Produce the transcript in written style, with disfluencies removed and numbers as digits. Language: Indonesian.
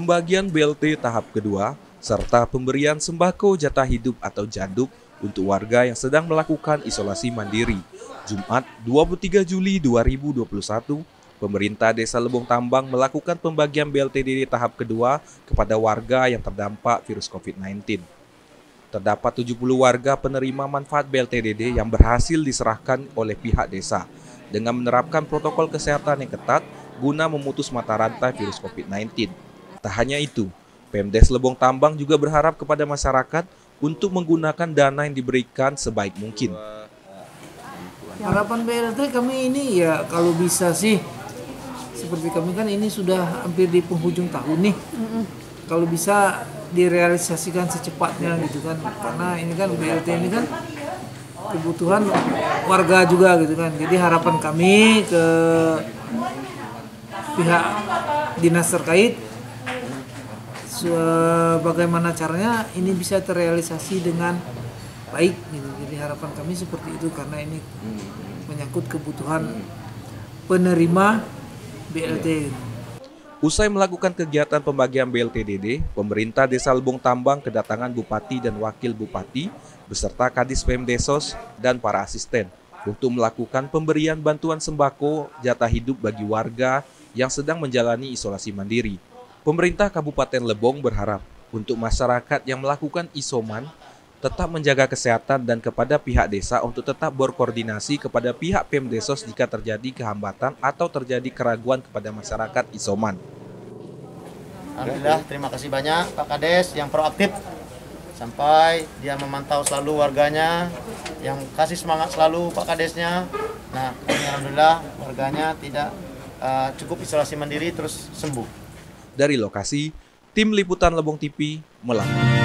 pembagian BLT tahap kedua, serta pemberian sembako jatah hidup atau jaduk untuk warga yang sedang melakukan isolasi mandiri. Jumat 23 Juli 2021, pemerintah Desa Lebong Tambang melakukan pembagian BLTDD tahap kedua kepada warga yang terdampak virus COVID-19. Terdapat 70 warga penerima manfaat BLTDD yang berhasil diserahkan oleh pihak desa dengan menerapkan protokol kesehatan yang ketat guna memutus mata rantai virus COVID-19. Tak hanya itu, Pemdes Lebong Tambang juga berharap kepada masyarakat untuk menggunakan dana yang diberikan sebaik mungkin. Harapan BLT kami ini ya kalau bisa sih, seperti kami kan ini sudah hampir di penghujung tahun nih. Kalau bisa direalisasikan secepatnya gitu kan, karena ini kan BLT ini kan kebutuhan warga juga gitu kan. Jadi harapan kami ke pihak dinas terkait, bagaimana caranya ini bisa terrealisasi dengan baik gitu. Jadi harapan kami seperti itu karena ini menyangkut kebutuhan penerima BLT. Usai melakukan kegiatan pembagian BLTDD, pemerintah Desa Lebong Tambang kedatangan Bupati dan Wakil Bupati beserta Kadis Pemdesos dan para asisten untuk melakukan pemberian bantuan sembako jatah hidup bagi warga yang sedang menjalani isolasi mandiri. Pemerintah Kabupaten Lebong berharap untuk masyarakat yang melakukan isoman tetap menjaga kesehatan dan kepada pihak desa untuk tetap berkoordinasi kepada pihak Pemdesos jika terjadi kehambatan atau terjadi keraguan kepada masyarakat isoman. Alhamdulillah, terima kasih banyak Pak Kades yang proaktif sampai dia memantau selalu warganya, yang kasih semangat selalu Pak Kadesnya. Nah, kami alhamdulillah warganya tidak cukup isolasi mandiri terus sembuh. Dari lokasi, tim liputan Lebong TV melaporkan.